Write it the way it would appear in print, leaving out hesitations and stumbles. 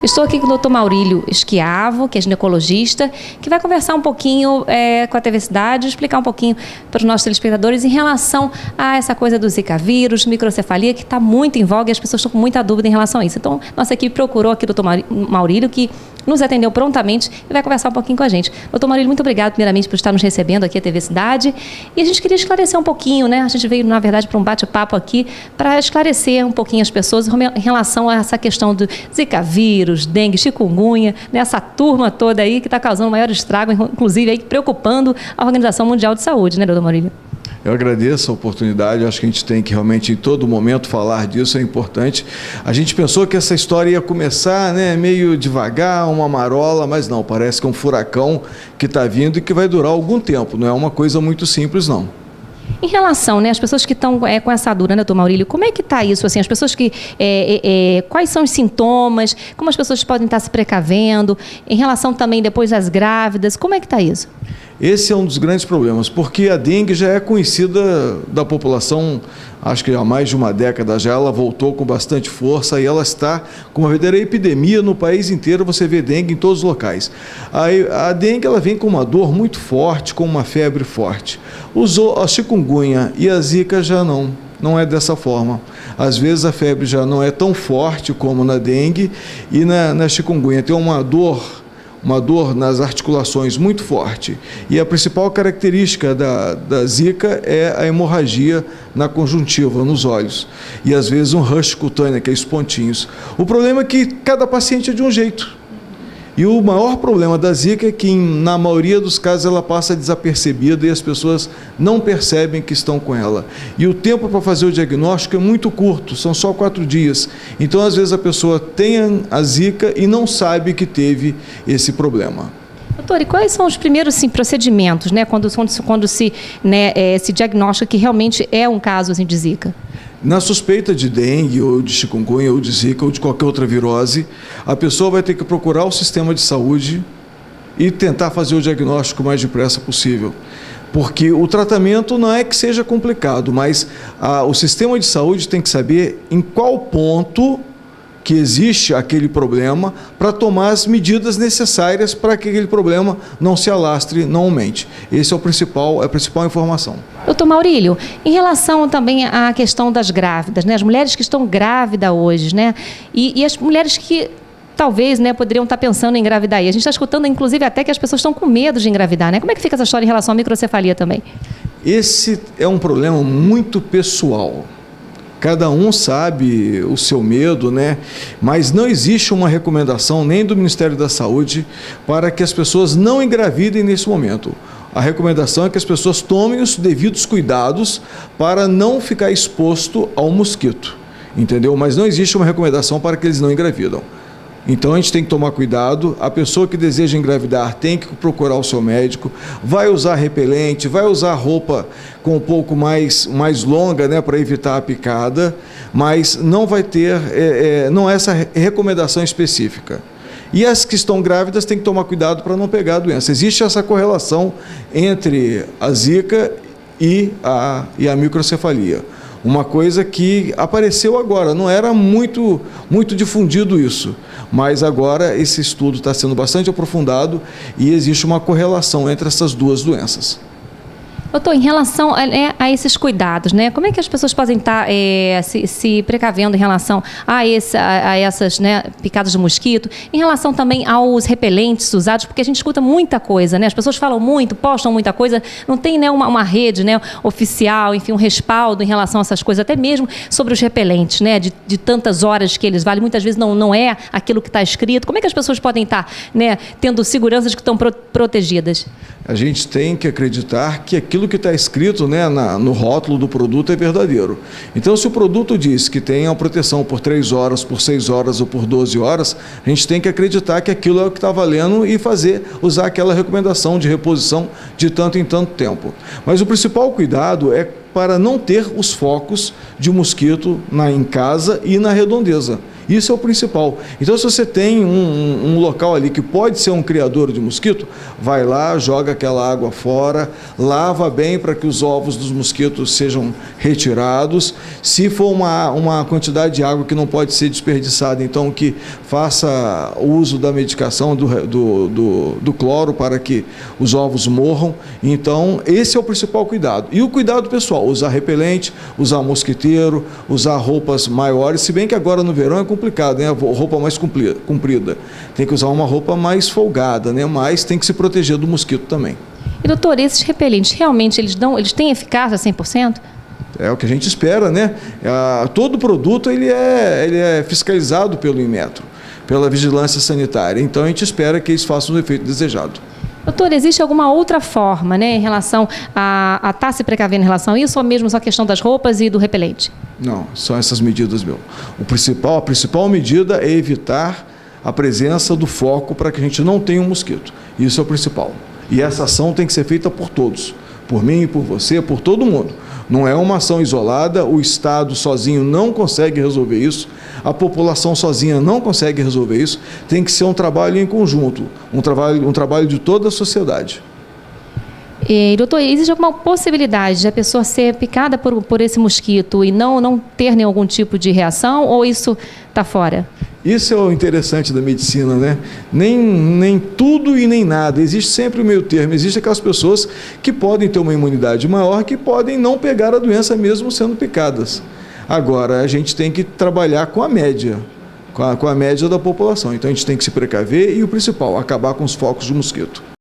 Estou aqui com o Dr. Maurílio Schiavo, que é ginecologista, que vai conversar um pouquinho com a TV Cidade, explicar um pouquinho para os nossos telespectadores em relação a essa coisa do Zika vírus, microcefalia, que está muito em voga e as pessoas estão com muita dúvida em relação a isso. Então, nossa equipe procurou aqui o Dr. Maurílio, que nos atendeu prontamente e vai conversar um pouquinho com a gente. Dr. Maurílio, muito obrigado, primeiramente, por estar nos recebendo aqui à TV Cidade. E a gente queria esclarecer um pouquinho, né? A gente veio, na verdade, para um bate-papo aqui para esclarecer um pouquinho as pessoas em relação a essa questão do Zika vírus, dengue, chikungunya, né? Essa turma toda aí que está causando maior estrago, inclusive aí preocupando a Organização Mundial de Saúde, né, Dr. Maurílio? Eu agradeço a oportunidade, acho que a gente tem que realmente em todo momento falar disso, é importante. A gente pensou que essa história ia começar, né, meio devagar, uma marola, mas não, parece que é um furacão que está vindo e que vai durar algum tempo, não é uma coisa muito simples não. Em relação, né, às pessoas que estão com essa dúvida, né, doutor Maurílio, como é que está isso? Assim, as pessoas que, quais são os sintomas, como as pessoas podem estar se precavendo, em relação também depois às grávidas, como é que está isso? Esse é um dos grandes problemas, porque a dengue já é conhecida da população, acho que há mais de uma década já, ela voltou com bastante força e ela está com uma verdadeira epidemia no país inteiro, você vê dengue em todos os locais. A dengue ela vem com uma dor muito forte, com uma febre forte. A chikungunya e a zika já não é dessa forma. Às vezes a febre já não é tão forte como na dengue e na chikungunya tem uma dor nas articulações muito forte. E a principal característica da zika é a hemorragia na conjuntiva, nos olhos. E às vezes um rush cutâneo, aqueles pontinhos. O problema é que cada paciente é de um jeito. E o maior problema da zika é que, na maioria dos casos, ela passa desapercebida e as pessoas não percebem que estão com ela. E o tempo para fazer o diagnóstico é muito curto, são só 4 dias. Então, às vezes, a pessoa tem a zika e não sabe que teve esse problema. Doutor, e quais são os primeiros procedimentos, né, quando se diagnostica que realmente é um caso assim, de zika? Na suspeita de dengue, ou de chikungunya, ou de zika, ou de qualquer outra virose, a pessoa vai ter que procurar o sistema de saúde e tentar fazer o diagnóstico o mais depressa possível. Porque o tratamento não é que seja complicado, mas o sistema de saúde tem que saber em qual ponto que existe aquele problema para tomar as medidas necessárias para que aquele problema não se alastre, não aumente. Esse é a principal informação. Doutor Maurílio, em relação também à questão das grávidas, né? As mulheres que estão grávidas hoje, né? E as mulheres que talvez, né, poderiam estar pensando em engravidar. E a gente está escutando, inclusive, até que as pessoas estão com medo de engravidar, né? Como é que fica essa história em relação à microcefalia também? Esse é um problema muito pessoal. Cada um sabe o seu medo, né? Mas não existe uma recomendação nem do Ministério da Saúde para que as pessoas não engravidem nesse momento. A recomendação é que as pessoas tomem os devidos cuidados para não ficar exposto ao mosquito, entendeu? Mas não existe uma recomendação para que eles não engravidam. Então a gente tem que tomar cuidado, a pessoa que deseja engravidar tem que procurar o seu médico, vai usar repelente, vai usar roupa com um pouco mais longa, né, para evitar a picada, mas não vai ter, não é essa recomendação específica. E as que estão grávidas têm que tomar cuidado para não pegar a doença. Existe essa correlação entre a zika e a microcefalia. Uma coisa que apareceu agora, não era muito difundido isso, mas agora esse estudo está sendo bastante aprofundado e existe uma correlação entre essas duas doenças. Doutor, em relação a esses cuidados, né? Como é que as pessoas podem estar se precavendo em relação a essas, né, picadas de mosquito, em relação também aos repelentes usados, porque a gente escuta muita coisa, né? As pessoas falam muito, postam muita coisa, não tem, né, uma rede, né, oficial, enfim, um respaldo em relação a essas coisas, até mesmo sobre os repelentes, né, de tantas horas que eles valem, muitas vezes não é aquilo que está escrito. Como é que as pessoas podem estar, né, tendo segurança de que estão protegidas? A gente tem que acreditar que aquilo que está escrito, né, no rótulo do produto é verdadeiro. Então, se o produto diz que tem a proteção por 3 horas, por 6 horas ou por 12 horas, a gente tem que acreditar que aquilo é o que está valendo e usar aquela recomendação de reposição de tanto em tanto tempo. Mas o principal cuidado é para não ter os focos de mosquito em casa e na redondeza. Isso é o principal. Então, se você tem um local ali que pode ser um criador de mosquito, vai lá, joga aquela água fora, lava bem para que os ovos dos mosquitos sejam retirados. Se for uma quantidade de água que não pode ser desperdiçada, então que faça uso da medicação do cloro para que os ovos morram. Então, esse é o principal cuidado. E o cuidado pessoal, usar repelente, usar mosquiteiro, usar roupas maiores, se bem que agora no verão é complicado, né? A roupa mais comprida. Tem que usar uma roupa mais folgada, né? Mas tem que se proteger do mosquito também. E doutor, esses repelentes realmente eles têm eficácia 100%? É o que a gente espera, né? Todo produto ele é fiscalizado pelo Inmetro, pela vigilância sanitária. Então a gente espera que eles façam o efeito desejado. Doutor, existe alguma outra forma, né, em relação a estar se precavendo em relação a isso, ou mesmo só a questão das roupas e do repelente? Não, são essas medidas, a principal medida é evitar a presença do foco para que a gente não tenha um mosquito. Isso é o principal. E essa ação tem que ser feita por todos, por mim, por você, por todo mundo. Não é uma ação isolada, o Estado sozinho não consegue resolver isso, a população sozinha não consegue resolver isso, tem que ser um trabalho em conjunto, um trabalho de toda a sociedade. E, doutor, existe alguma possibilidade de a pessoa ser picada por esse mosquito e não ter nenhum tipo de reação, ou isso está fora? Isso é o interessante da medicina, né? Nem tudo e nem nada. Existe sempre o meio termo. Existem aquelas pessoas que podem ter uma imunidade maior, que podem não pegar a doença mesmo sendo picadas. Agora, a gente tem que trabalhar com a média, com a média da população. Então, a gente tem que se precaver e o principal, acabar com os focos de mosquito.